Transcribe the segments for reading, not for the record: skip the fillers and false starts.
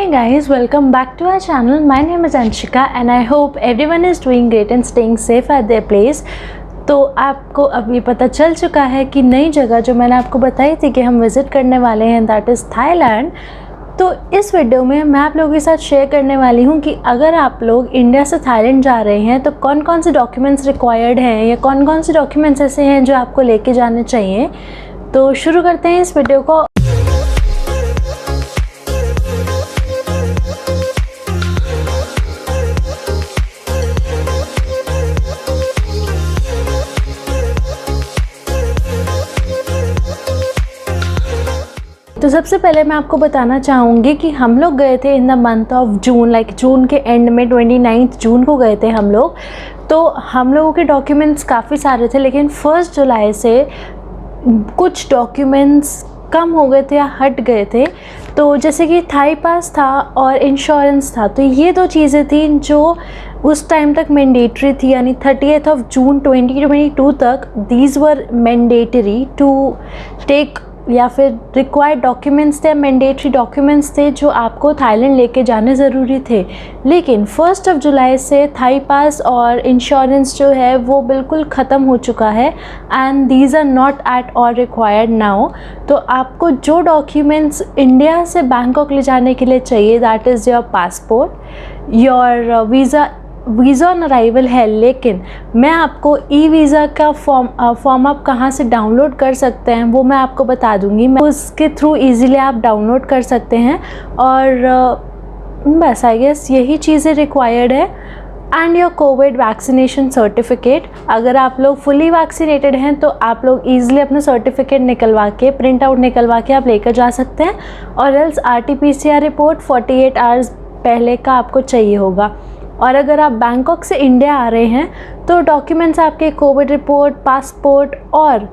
Hey guys, welcome back to our channel. My name is Anshika and I hope everyone is doing great and staying safe at their place. तो आपको अभी पता चल चुका है कि नई जगह जो मैंने आपको बताई थी कि हम विज़िट करने वाले हैं, दैट इज़ थाईलैंड। तो इस वीडियो में मैं आप लोगों के साथ शेयर करने वाली हूँ कि अगर आप लोग इंडिया से थाईलैंड जा रहे हैं तो कौन कौन से डॉक्यूमेंट्स रिक्वायर्ड हैं या कौन कौन से डॉक्यूमेंट्स ऐसे हैं जो आपको लेके जाने चाहिए। तो शुरू करते हैं इस वीडियो को। तो सबसे पहले मैं आपको बताना चाहूँगी कि हम लोग गए थे in the month of June, like जून के एंड में 29 जून को गए थे हम लोग। तो हम लोगों के डॉक्यूमेंट्स काफ़ी सारे थे, लेकिन 1 जुलाई से कुछ डॉक्यूमेंट्स कम हो गए थे या हट गए थे। तो जैसे कि थाई पास था और इंश्योरेंस था, तो ये 2 चीज़ें थी जो उस टाइम तक मैंडेटरी थी, यानी 30th of June 2022 तक these were mandatory to take, या फिर रिक्वायर्ड डॉक्यूमेंट्स थे, मैंडेटरी डॉक्यूमेंट्स थे जो आपको थाईलैंड लेके जाने ज़रूरी थे। लेकिन 1 जुलाई से थाई पास और इंश्योरेंस जो है वो बिल्कुल ख़त्म हो चुका है and these are not at all required now. तो आपको जो डॉक्यूमेंट्स इंडिया से बैंकॉक ले जाने के लिए चाहिए, that is your passport, your visa on arrival है। लेकिन मैं आपको ई वीज़ा का फॉर्म आप कहाँ से डाउनलोड कर सकते हैं वो मैं आपको बता दूँगी। मैं उसके थ्रू इजीली आप डाउनलोड कर सकते हैं और बस आई गेस यही चीज़ें रिक्वायर्ड है। And your Covid vaccination certificate, अगर आप लोग फुली वैक्सीनेटेड हैं तो आप लोग ईज़िली अपना सर्टिफिकेट निकलवा के, प्रिंट आउट निकलवा के आप लेकर जा सकते हैं। और एल्स RT-PCR रिपोर्ट 48 आवर्स पहले का आपको चाहिए होगा। और अगर आप बैंकॉक से इंडिया आ रहे हैं तो डॉक्यूमेंट्स आपके कोविड रिपोर्ट, पासपोर्ट, और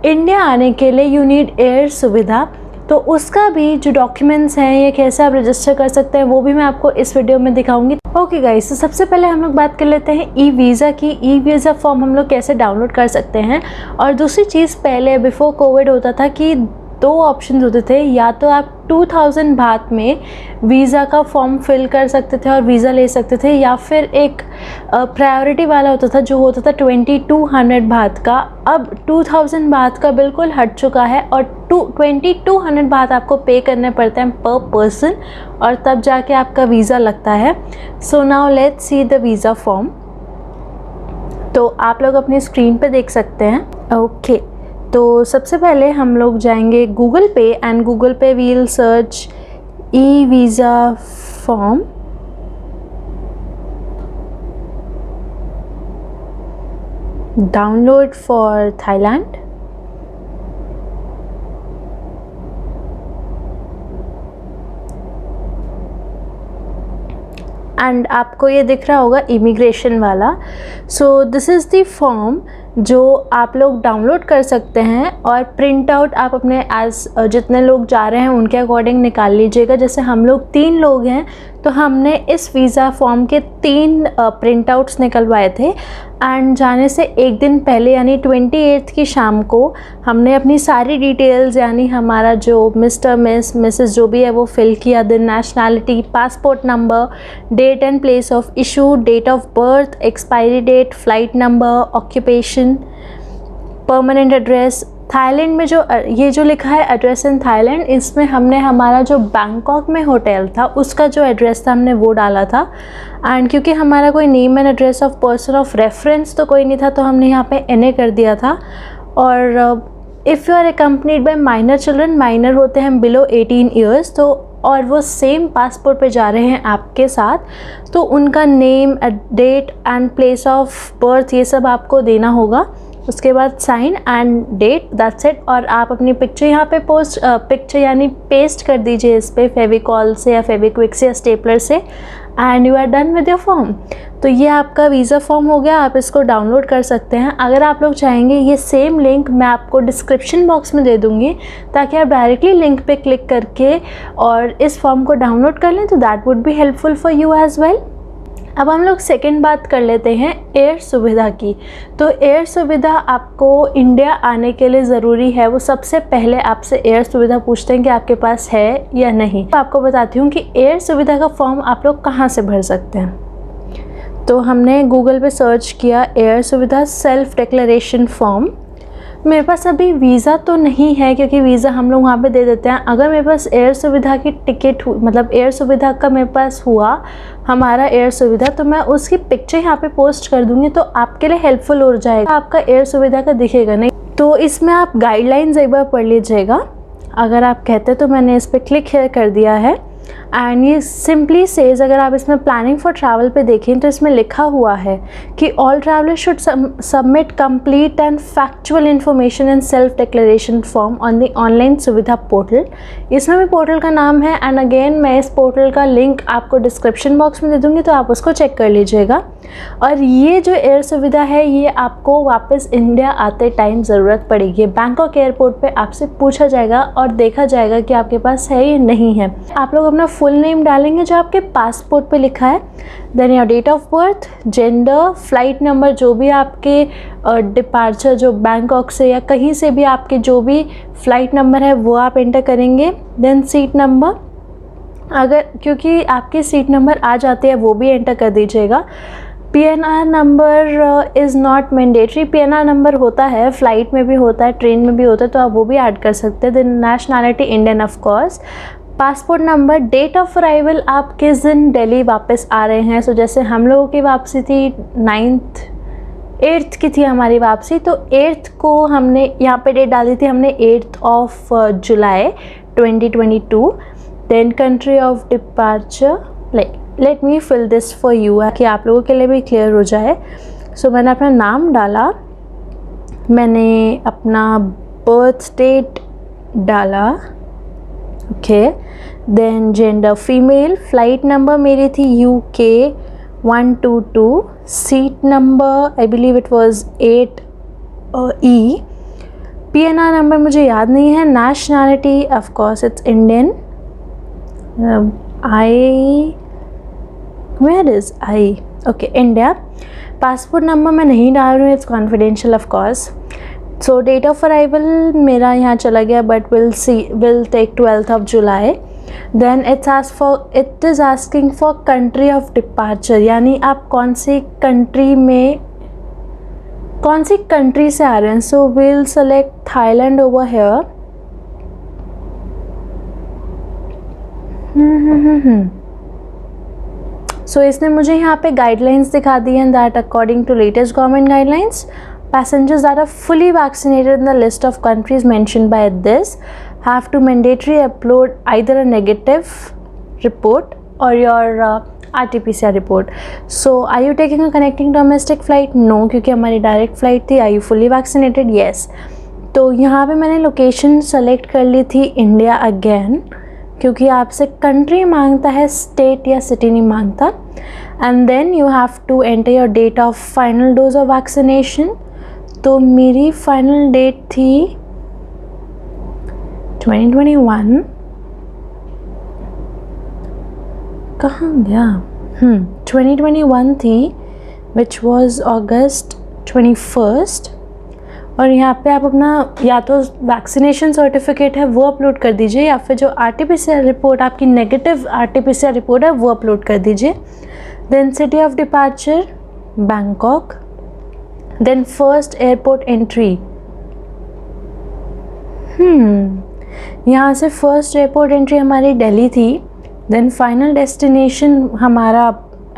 इंडिया आने के लिए यू नीड एयर सुविधा, तो उसका भी जो डॉक्यूमेंट्स हैं ये कैसे आप रजिस्टर कर सकते हैं वो भी मैं आपको इस वीडियो में दिखाऊंगी। ओके गाइस, तो सबसे पहले हम लोग बात कर लेते हैं ई वीज़ा की। ई वीज़ा फॉर्म हम लोग कैसे डाउनलोड कर सकते हैं। और दूसरी चीज़, पहले बिफोर कोविड होता था कि 2 ऑप्शन होते थे, या तो आप 2000 बात में वीज़ा का फॉर्म फिल कर सकते थे और वीज़ा ले सकते थे, या फिर एक प्रायोरिटी वाला होता था जो होता था 2200 बात का। अब 2000 बात का बिल्कुल हट चुका है और 2200 बात आपको पे करने पड़ते हैं पर पर्सन, और तब जाके आपका वीज़ा लगता है। So now let's see the visa form. तो आप लोग अपनी स्क्रीन पे देख सकते हैं। ओके, तो सबसे पहले हम लोग जाएंगे गूगल पे एंड गूगल पे will search e visa form. Download for Thailand. And आपको ये दिख रहा होगा इमिग्रेशन वाला। So this is the form जो आप लोग डाउनलोड कर सकते हैं और प्रिंट आउट आप अपने जितने लोग जा रहे हैं उनके अकॉर्डिंग निकाल लीजिएगा। जैसे हम लोग 3 लोग हैं तो हमने इस वीज़ा फॉर्म के 3 प्रिंट आउट्स निकलवाए थे। एंड जाने से एक दिन पहले यानी 28 की शाम को हमने अपनी सारी डिटेल्स, यानी हमारा जो मिस्टर मिसेस जो भी है वो फिल किया। Then nationality, passport number, date and place of issue, date of birth, expiry date, flight number, occupation, permanent address. Thailand में ये जो लिखा है एड्रेस इन थाईलैंड, इसमें हमने हमारा जो बैंकॉक में होटल था उसका जो एड्रेस था हमने वो डाला था। एंड क्योंकि हमारा कोई name and address of person of reference तो कोई नहीं था तो हमने यहाँ पे NA कर दिया था। और if you are accompanied by minor children, minor होते हैं बिलो 18 ईयर्स, तो और वो सेम पासपोर्ट पे जा रहे हैं आपके साथ, तो उनका name, date and place of birth ये सब आपको देना होगा। उसके बाद sign and date, that's it. और आप अपनी पिक्चर यहाँ पे पिक्चर यानी पेस्ट कर दीजिए इस पर फेविकॉल से या फेविक्विक से या स्टेपलर से, and you are done with your form. तो ये आपका वीज़ा फॉर्म हो गया, आप इसको डाउनलोड कर सकते हैं। अगर आप लोग चाहेंगे ये सेम लिंक मैं आपको डिस्क्रिप्शन बॉक्स में दे दूँगी ताकि आप डायरेक्टली लिंक पे क्लिक करके और इस फॉर्म को डाउनलोड कर लें, तो that would be helpful for you as well. अब हम लोग सेकंड बात कर लेते हैं एयर सुविधा की। तो एयर सुविधा आपको इंडिया आने के लिए ज़रूरी है। वो सबसे पहले आपसे एयर सुविधा पूछते हैं कि आपके पास है या नहीं। तो आपको बताती हूँ कि एयर सुविधा का फॉर्म आप लोग कहाँ से भर सकते हैं। तो हमने गूगल पे सर्च किया एयर सुविधा सेल्फ डिक्लेरेशन फॉर्म। मेरे पास अभी वीज़ा तो नहीं है क्योंकि वीज़ा हम लोग वहाँ पे दे देते हैं। अगर मेरे पास एयर सुविधा की टिकट मतलब एयर सुविधा का मेरे पास हुआ हमारा एयर सुविधा, तो मैं उसकी पिक्चर यहाँ पे पोस्ट कर दूँगी, तो आपके लिए हेल्पफुल हो जाएगा। आपका एयर सुविधा का दिखेगा नहीं। तो इसमें आप गाइडलाइंस एक बार पढ़ लीजिएगा। अगर आप कहते तो मैंने इस पर क्लिक कर दिया है एंड ये सिंपली सेज, अगर आप इसमें प्लानिंग फॉर ट्रैवल पे देखें तो इसमें लिखा हुआ है कि all travellers should submit complete and factual information in self declaration form on the online सुविधा पोर्टल। इसमें भी पोर्टल का नाम है एंड अगेन मैं इस पोर्टल का लिंक आपको डिस्क्रिप्शन बॉक्स में दे दूँगी, तो आप उसको चेक कर लीजिएगा। और ये जो एयर सुविधा है ये आपको वापस इंडिया आते टाइम ज़रूरत पड़ेगी। बैंकॉक एयरपोर्ट पे आपसे पूछा जाएगा और देखा जाएगा कि आपके पास है या नहीं है। आप लोग अपना फुल नेम डालेंगे जो आपके पासपोर्ट पे लिखा है, then your date of birth, gender, flight number, जो भी आपके डिपार्चर जो बैंकॉक से या कहीं से भी आपके जो भी फ़्लाइट नंबर है वो आप एंटर करेंगे। देन सीट नंबर, अगर क्योंकि आपके सीट नंबर आ जाते हैं वो भी एंटर कर दीजिएगा। PNR number is not mandatory. PNR number होता है, फ़्लाइट में भी होता है, ट्रेन में भी होता है, तो आप वो भी ऐड कर सकते हैं। Then nationality Indian of course. Passport number, date of arrival, आप किस दिन दिल्ली वापस आ रहे हैं। सो जैसे हम लोगों की वापसी थी 8th की थी हमारी वापसी, तो 8th को हमने यहाँ पे डेट डाली थी हमने 8th of July 2022। Then country of departure, let me fill this for you कि आप लोगों के लिए भी क्लियर हो जाए। सो मैंने अपना नाम डाला, मैंने अपना बर्थ डेट डाला, okay. Then gender female, flight number मेरी थी UK 122, seat number I believe it was 8E। PNR number मुझे याद नहीं है। Nationality of course it's Indian. Where is I, okay, India. Passport number मैं नहीं डाल रही हूँ, it's confidential of course. So date of arrival मेरा यहाँ चला गया, but will take 12th of July. Then it is asking for country of departure, यानी आप कौन सी कंट्री से आ रहे हैं। So will select Thailand over here. सो इसने मुझे यहाँ पे गाइडलाइंस दिखा दी हैं that according to latest government guidelines, passengers that are fully vaccinated in the list of countries mentioned by this have to mandatory upload either a negative report or your RT-PCR report. So are you taking a connecting domestic flight? No, क्योंकि हमारी direct flight थी। Are you fully vaccinated? Yes. तो यहाँ पे मैंने location select कर ली थी India again, क्योंकि आपसे कंट्री मांगता है, स्टेट या सिटी नहीं मांगता। And then you have to enter your date of final dose of vaccination. तो मेरी फाइनल डेट थी 2021, कहाँ गया, 2021 थी, विच वॉज August 21st। और यहाँ पे आप अपना या तो वैक्सीनेशन सर्टिफिकेट है वो अपलोड कर दीजिए, या फिर जो RT-PCR रिपोर्ट आपकी नेगेटिव RT-PCR रिपोर्ट है वो अपलोड कर दीजिए। Then city of departure Bangkok. Then first airport entry, यहाँ से फर्स्ट एयरपोर्ट एंट्री हमारी दिल्ली थी। देन फाइनल डेस्टिनेशन हमारा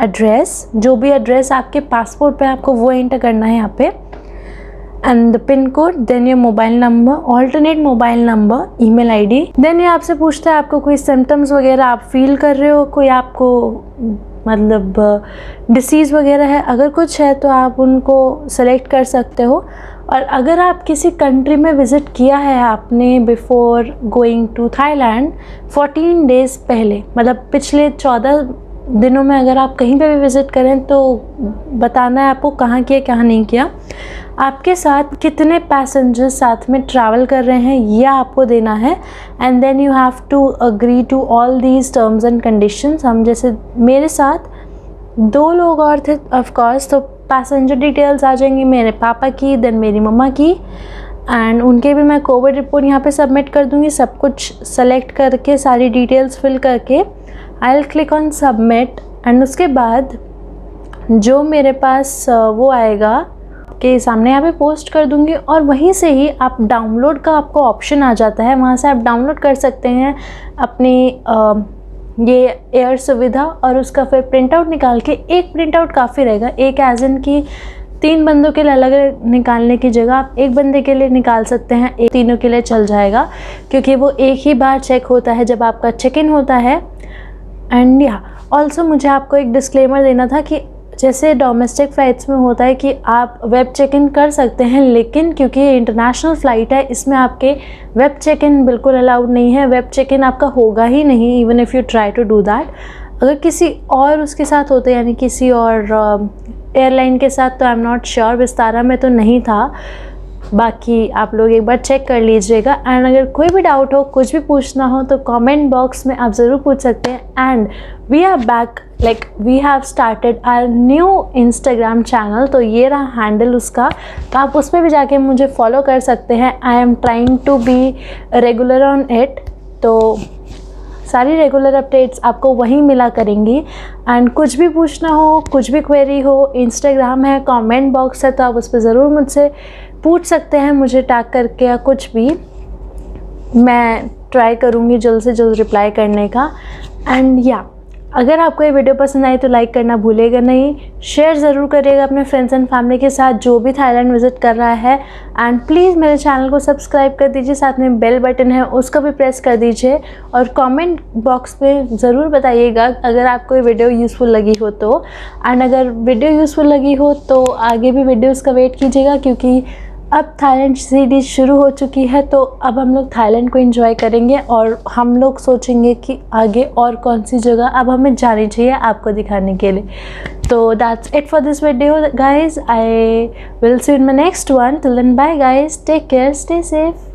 एड्रेस, जो भी एड्रेस आपके पासपोर्ट पे आपको वो एंटर करना है यहाँ पे, and the pin code, then your mobile number, alternate mobile number, email ID. देन ये आपसे पूछता है आपको कोई सिम्टम्स वगैरह आप फील कर रहे हो, कोई आपको मतलब डिसीज़ वगैरह है, अगर कुछ है तो आप उनको सेलेक्ट कर सकते हो। और अगर आप किसी कंट्री में विज़िट किया है आपने before going to Thailand 14 days पहले, मतलब पिछले 14 दिनों में अगर आप कहीं पे भी विज़िट करें तो बताना है आपको कहाँ किया कहाँ नहीं किया, आपके साथ कितने पैसेंजर्स साथ में ट्रैवल कर रहे हैं ये आपको देना है। And then you have to agree to all these terms and conditions. हम जैसे मेरे साथ 2 लोग और थे ऑफ कोर्स, तो पैसेंजर डिटेल्स आ जाएंगी मेरे पापा की, देन मेरी मम्मा की, एंड उनके भी मैं कोविड रिपोर्ट यहाँ पे सबमिट कर दूँगी। सब कुछ सेलेक्ट करके सारी डिटेल्स फिल करके I will click on submit, and उसके बाद जो मेरे पास वो आएगा के सामने यहाँ पे पोस्ट कर दूँगी, और वहीं से ही आप डाउनलोड का आपको ऑप्शन आ जाता है, वहाँ से आप डाउनलोड कर सकते हैं अपनी ये एयर सुविधा, और उसका फिर प्रिंट आउट निकाल के, एक प्रिंट आउट काफ़ी रहेगा, एक एज इन की 3 बंदों के लिए अलग अलग निकालने की जगह आप एक बंदे के लिए निकाल सकते हैं, एक तीनों के लिए चल जाएगा, क्योंकि वो एक ही बार चेक होता है जब आपका चेक इन होता है। एंड या ऑल्सो मुझे आपको एक डिस्क्लेमर देना था कि जैसे डोमेस्टिक फ़्लाइट्स में होता है कि आप वेब चेक इन कर सकते हैं, लेकिन क्योंकि ये इंटरनेशनल फ़्लाइट है इसमें आपके वेब चेक इन बिल्कुल अलाउड नहीं है, वेब चेक इन आपका होगा ही नहीं even if you try to do that. अगर किसी और उसके साथ होते यानी किसी और एयरलाइन के साथ, तो I am not sure, Vistara में तो नहीं था, बाकी आप लोग एक बार चेक कर लीजिएगा। एंड अगर कोई भी डाउट हो, कुछ भी पूछना हो, तो कमेंट बॉक्स में आप ज़रूर पूछ सकते हैं। And we are back, like we have started our new Instagram channel, तो ये रहा हैंडल उसका, तो आप उस पर भी जाके मुझे फॉलो कर सकते हैं। I am trying to be regular on it, तो सारी रेगुलर अपडेट्स आपको वहीं मिला करेंगी। एंड कुछ भी पूछना हो, कुछ भी क्वेरी हो, इंस्टाग्राम है, कमेंट बॉक्स है, तो आप उस पर ज़रूर मुझसे पूछ सकते हैं, मुझे टैग करके या कुछ भी, मैं ट्राई करूँगी जल्द से जल्द रिप्लाई करने का। एंड या अगर आपको ये वीडियो पसंद आई तो लाइक करना भूलेगा नहीं, शेयर ज़रूर करिएगा अपने फ्रेंड्स एंड फैमिली के साथ जो भी थाईलैंड विज़िट कर रहा है। एंड प्लीज़ मेरे चैनल को सब्सक्राइब कर दीजिए, साथ में बेल बटन है उसको भी प्रेस कर दीजिए, और कमेंट बॉक्स में ज़रूर बताइएगा अगर आपको ये वीडियो यूज़फुल लगी हो तो। एंड अगर वीडियो यूज़फुल लगी हो तो आगे भी वीडियोज़ का वेट कीजिएगा, क्योंकि अब थाईलैंड सीरीज शुरू हो चुकी है, तो अब हम लोग थाईलैंड को एंजॉय करेंगे, और हम लोग सोचेंगे कि आगे और कौन सी जगह अब हमें जानी चाहिए आपको दिखाने के लिए। तो that's it for this video guys, I will see you in my next one, till then bye guys, take care, stay safe.